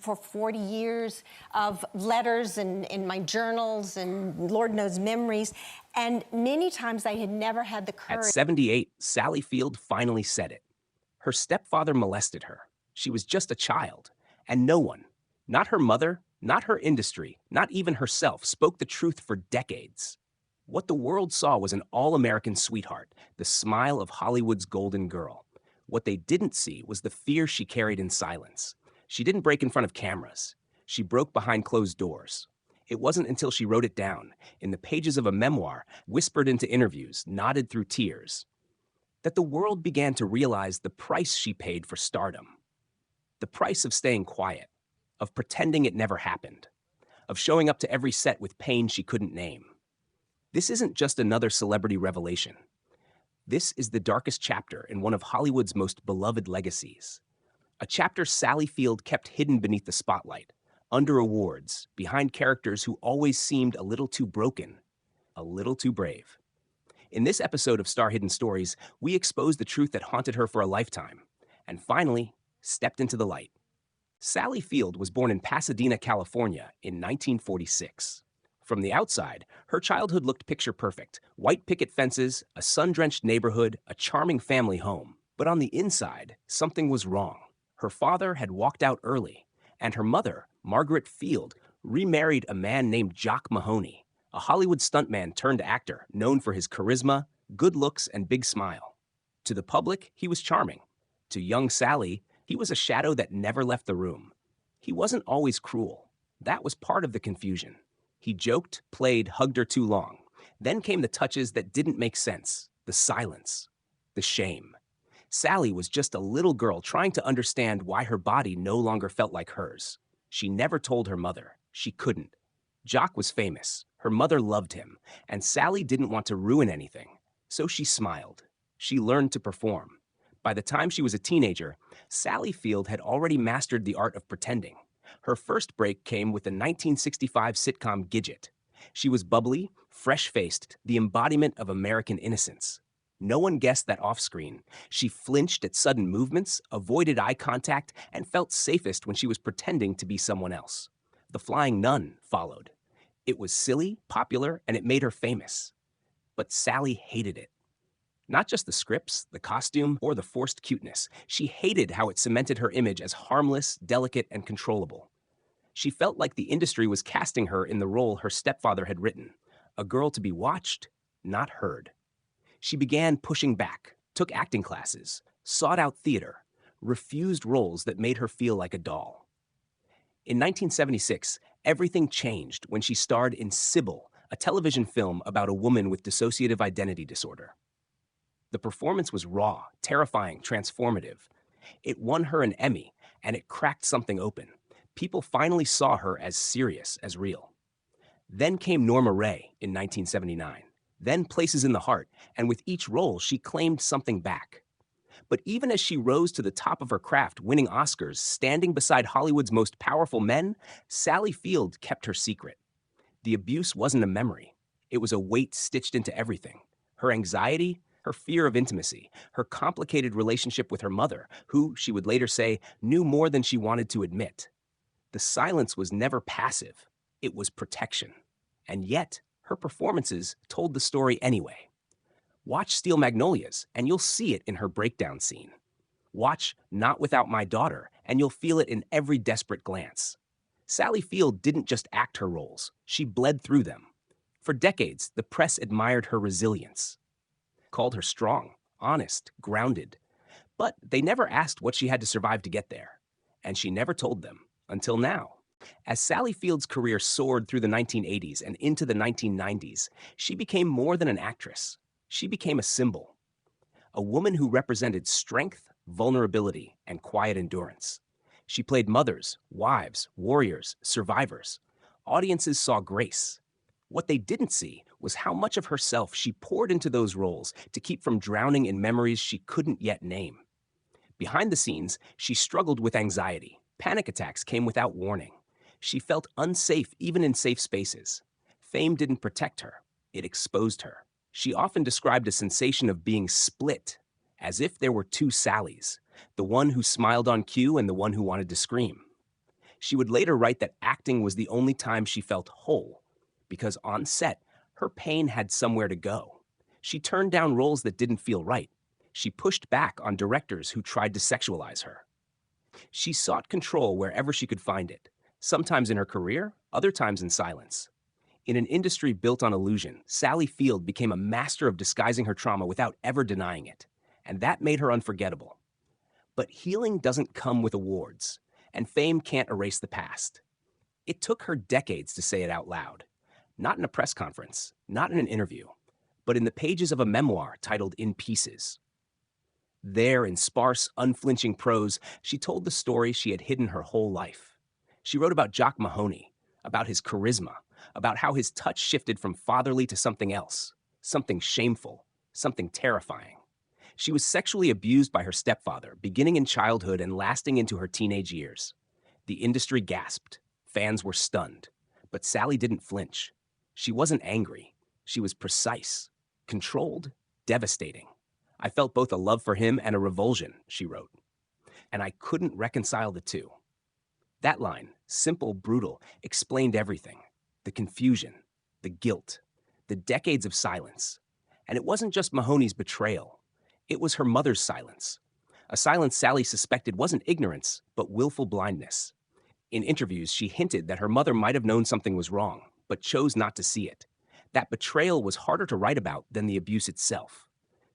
for 40 years of letters and in my journals and Lord knows memories. And many times I had never had the At courage. 78, Sally Field finally said it. Her stepfather molested her. She was just a child. And no one, not her mother, not her industry, not even herself, spoke the truth for decades. What the world saw was an all-American sweetheart, the smile of Hollywood's golden girl. What they didn't see was the fear she carried in silence. She didn't break in front of cameras. She broke behind closed doors. It wasn't until she wrote it down, in the pages of a memoir, whispered into interviews, nodded through tears, that the world began to realize the price she paid for stardom. The price of staying quiet, of pretending it never happened, of showing up to every set with pain she couldn't name. This isn't just another celebrity revelation. This is the darkest chapter in one of Hollywood's most beloved legacies. A chapter Sally Field kept hidden beneath the spotlight, under awards, behind characters who always seemed a little too broken, a little too brave. In this episode of Star Hidden Stories, we expose the truth that haunted her for a lifetime, and finally, stepped into the light. Sally Field was born in Pasadena, California in 1946. From the outside, her childhood looked picture perfect. White picket fences, a sun-drenched neighborhood, a charming family home. But on the inside, something was wrong. Her father had walked out early, and her mother, Margaret Field, remarried a man named Jock Mahoney, a Hollywood stuntman turned actor known for his charisma, good looks, and big smile. To the public, he was charming. To young Sally, he was a shadow that never left the room. He wasn't always cruel. That was part of the confusion. He joked, played, hugged her too long. Then came the touches that didn't make sense, the silence, the shame. Sally was just a little girl trying to understand why her body no longer felt like hers. She never told her mother. She couldn't. Jock was famous. Her mother loved him, and Sally didn't want to ruin anything. So she smiled. She learned to perform. By the time she was a teenager, Sally Field had already mastered the art of pretending. Her first break came with the 1965 sitcom Gidget. She was bubbly, fresh-faced, the embodiment of American innocence. No one guessed that off-screen, she flinched at sudden movements, avoided eye contact, and felt safest when she was pretending to be someone else. The Flying Nun followed. It was silly, popular, and it made her famous. But Sally hated it. Not just the scripts, the costume, or the forced cuteness. She hated how it cemented her image as harmless, delicate, and controllable. She felt like the industry was casting her in the role her stepfather had written, a girl to be watched, not heard. She began pushing back, took acting classes, sought out theater, refused roles that made her feel like a doll. In 1976, everything changed when she starred in Sybil, a television film about a woman with dissociative identity disorder. The performance was raw, terrifying, transformative. It won her an Emmy, and it cracked something open. People finally saw her as serious, as real. Then came Norma Ray in 1979. Then Places in the Heart, and with each role, she claimed something back. But even as she rose to the top of her craft, winning Oscars, standing beside Hollywood's most powerful men, Sally Field kept her secret. The abuse wasn't a memory. It was a weight stitched into everything. Her anxiety, her fear of intimacy, her complicated relationship with her mother, who, she would later say, knew more than she wanted to admit. The silence was never passive. It was protection. And yet, her performances told the story anyway. Watch Steel Magnolias, and you'll see it in her breakdown scene. Watch Not Without My Daughter, and you'll feel it in every desperate glance. Sally Field didn't just act her roles. She bled through them. For decades, the press admired her resilience, called her strong, honest, grounded. But they never asked what she had to survive to get there. And she never told them, until now. As Sally Field's career soared through the 1980s and into the 1990s, she became more than an actress. She became a symbol. A woman who represented strength, vulnerability, and quiet endurance. She played mothers, wives, warriors, survivors. Audiences saw grace. What they didn't see was how much of herself she poured into those roles to keep from drowning in memories she couldn't yet name. Behind the scenes, she struggled with anxiety. Panic attacks came without warning. She felt unsafe even in safe spaces. Fame didn't protect her. It exposed her. She often described a sensation of being split, as if there were two Sallys, the one who smiled on cue and the one who wanted to scream. She would later write that acting was the only time she felt whole, because on set, her pain had somewhere to go. She turned down roles that didn't feel right. She pushed back on directors who tried to sexualize her. She sought control wherever she could find it, sometimes in her career, other times in silence. In an industry built on illusion, Sally Field became a master of disguising her trauma without ever denying it, and that made her unforgettable. But healing doesn't come with awards, and fame can't erase the past. It took her decades to say it out loud, not in a press conference, not in an interview, but in the pages of a memoir titled In Pieces. There, in sparse, unflinching prose, she told the story she had hidden her whole life. She wrote about Jock Mahoney, about his charisma, about how his touch shifted from fatherly to something else, something shameful, something terrifying. She was sexually abused by her stepfather, beginning in childhood and lasting into her teenage years. The industry gasped. Fans were stunned. But Sally didn't flinch. She wasn't angry. She was precise, controlled, devastating. I felt both a love for him and a revulsion, she wrote. And I couldn't reconcile the two. That line, simple, brutal, explained everything. The confusion, the guilt, the decades of silence. And it wasn't just Mahoney's betrayal. It was her mother's silence. A silence Sally suspected wasn't ignorance, but willful blindness. In interviews, she hinted that her mother might have known something was wrong, but chose not to see it. That betrayal was harder to write about than the abuse itself.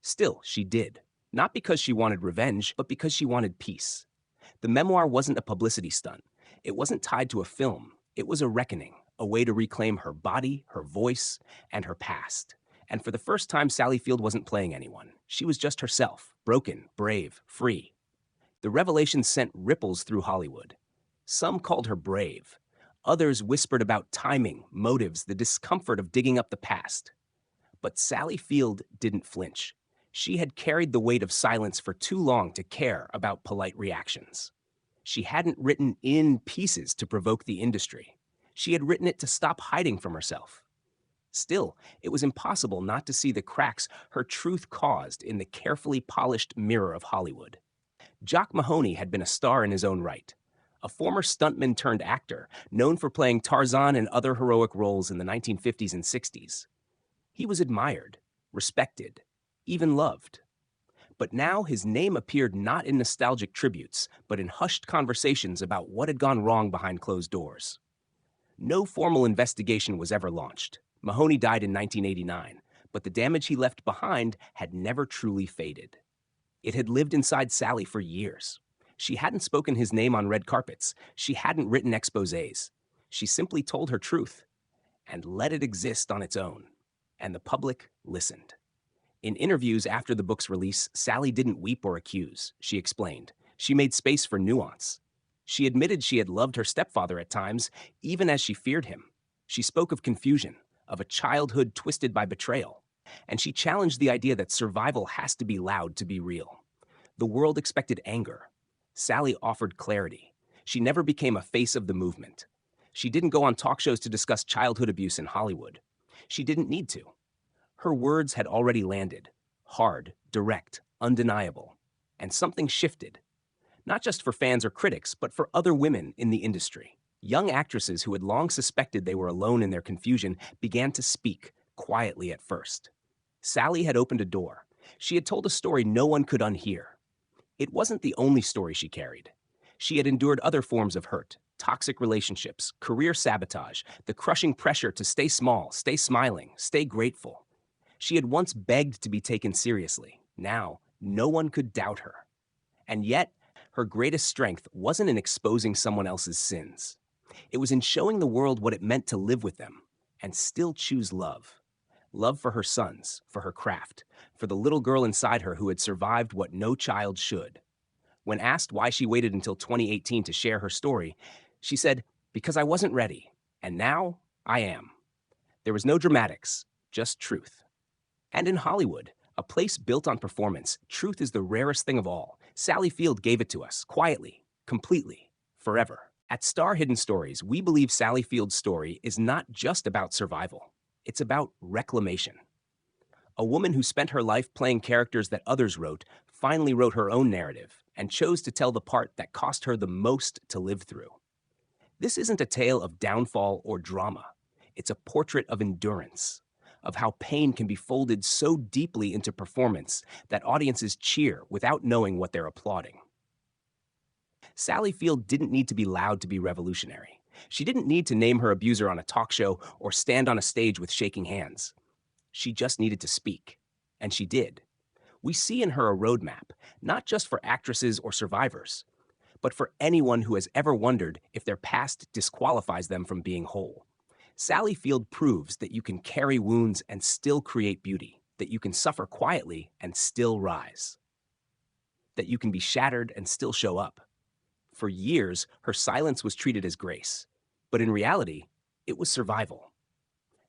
Still, she did. Not because she wanted revenge, but because she wanted peace. The memoir wasn't a publicity stunt. It wasn't tied to a film. It was a reckoning, a way to reclaim her body, her voice, and her past. And for the first time, Sally Field wasn't playing anyone. She was just herself, broken, brave, free. The revelation sent ripples through Hollywood. Some called her brave. Others whispered about timing, motives, the discomfort of digging up the past. But Sally Field didn't flinch. She had carried the weight of silence for too long to care about polite reactions. She hadn't written In Pieces to provoke the industry. She had written it to stop hiding from herself. Still, it was impossible not to see the cracks her truth caused in the carefully polished mirror of Hollywood. Jock Mahoney had been a star in his own right. A former stuntman turned actor, known for playing Tarzan and other heroic roles in the 1950s and 60s. He was admired, respected, even loved. But now his name appeared not in nostalgic tributes, but in hushed conversations about what had gone wrong behind closed doors. No formal investigation was ever launched. Mahoney died in 1989, but the damage he left behind had never truly faded. It had lived inside Sally for years. She hadn't spoken his name on red carpets. She hadn't written exposés. She simply told her truth and let it exist on its own. And the public listened. In interviews after the book's release, Sally didn't weep or accuse. She explained. She made space for nuance. She admitted she had loved her stepfather at times, even as she feared him. She spoke of confusion, of a childhood twisted by betrayal. And she challenged the idea that survival has to be loud to be real. The world expected anger. Sally offered clarity. She never became a face of the movement. She didn't go on talk shows to discuss childhood abuse in Hollywood. She didn't need to. Her words had already landed. Hard, direct, undeniable. And something shifted. Not just for fans or critics, but for other women in the industry. Young actresses who had long suspected they were alone in their confusion began to speak, quietly at first. Sally had opened a door. She had told a story no one could unhear. It wasn't the only story she carried. She had endured other forms of hurt, toxic relationships, career sabotage, the crushing pressure to stay small, stay smiling, stay grateful. She had once begged to be taken seriously. Now, no one could doubt her. And yet, her greatest strength wasn't in exposing someone else's sins. It was in showing the world what it meant to live with them and still choose love. Love for her sons, for her craft, for the little girl inside her who had survived what no child should. When asked why she waited until 2018 to share her story, she said, "Because I wasn't ready, and now I am." There was no dramatics, just truth. And in Hollywood, a place built on performance, truth is the rarest thing of all. Sally Field gave it to us, quietly, completely, forever. At Star Hidden Stories, we believe Sally Field's story is not just about survival. It's about reclamation. A woman who spent her life playing characters that others wrote finally wrote her own narrative and chose to tell the part that cost her the most to live through. This isn't a tale of downfall or drama. It's a portrait of endurance, of how pain can be folded so deeply into performance that audiences cheer without knowing what they're applauding. Sally Field didn't need to be loud to be revolutionary. She didn't need to name her abuser on a talk show or stand on a stage with shaking hands. She just needed to speak. And she did. We see in her a roadmap, not just for actresses or survivors, but for anyone who has ever wondered if their past disqualifies them from being whole. Sally Field proves that you can carry wounds and still create beauty, that you can suffer quietly and still rise, that you can be shattered and still show up. For years, her silence was treated as grace, but in reality, it was survival.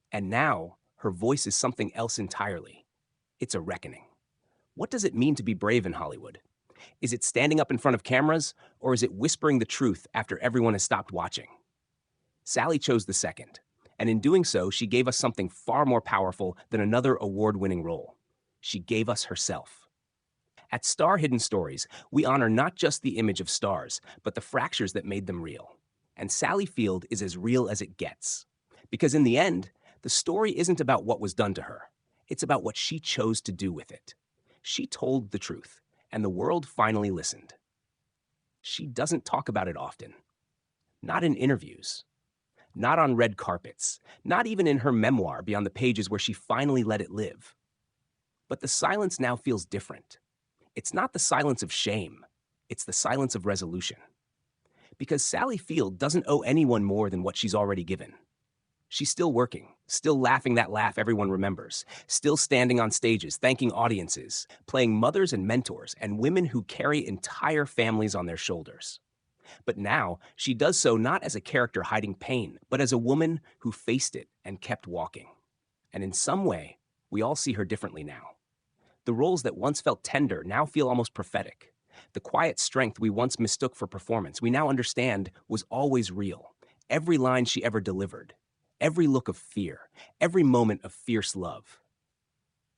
And now, her voice is something else entirely. It's a reckoning. What does it mean to be brave in Hollywood? Is it standing up in front of cameras, or is it whispering the truth after everyone has stopped watching? Sally chose the second, and in doing so, she gave us something far more powerful than another award-winning role. She gave us herself. At Star Hidden Stories, we honor not just the image of stars, but the fractures that made them real. And Sally Field is as real as it gets. Because in the end, the story isn't about what was done to her. It's about what she chose to do with it. She told the truth, and the world finally listened. She doesn't talk about it often. Not in interviews. Not on red carpets. Not even in her memoir beyond the pages where she finally let it live. But the silence now feels different. It's not the silence of shame. It's the silence of resolution. Because Sally Field doesn't owe anyone more than what she's already given. She's still working, still laughing that laugh everyone remembers, still standing on stages, thanking audiences, playing mothers and mentors and women who carry entire families on their shoulders. But now, she does so not as a character hiding pain, but as a woman who faced it and kept walking. And in some way, we all see her differently now. The roles that once felt tender now feel almost prophetic. The quiet strength we once mistook for performance, we now understand was always real. Every line she ever delivered, every look of fear, every moment of fierce love.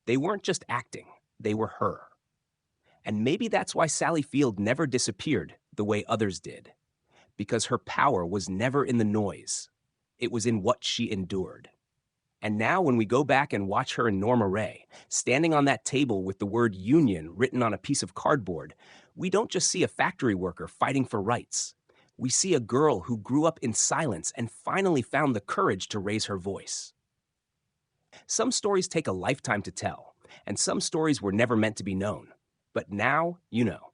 They weren't just acting, they were her. And maybe that's why Sally Field never disappeared the way others did. Because her power was never in the noise. It was in what she endured. And now when we go back and watch her in Norma Ray, standing on that table with the word union written on a piece of cardboard, we don't just see a factory worker fighting for rights. We see a girl who grew up in silence and finally found the courage to raise her voice. Some stories take a lifetime to tell, and some stories were never meant to be known. But now, you know.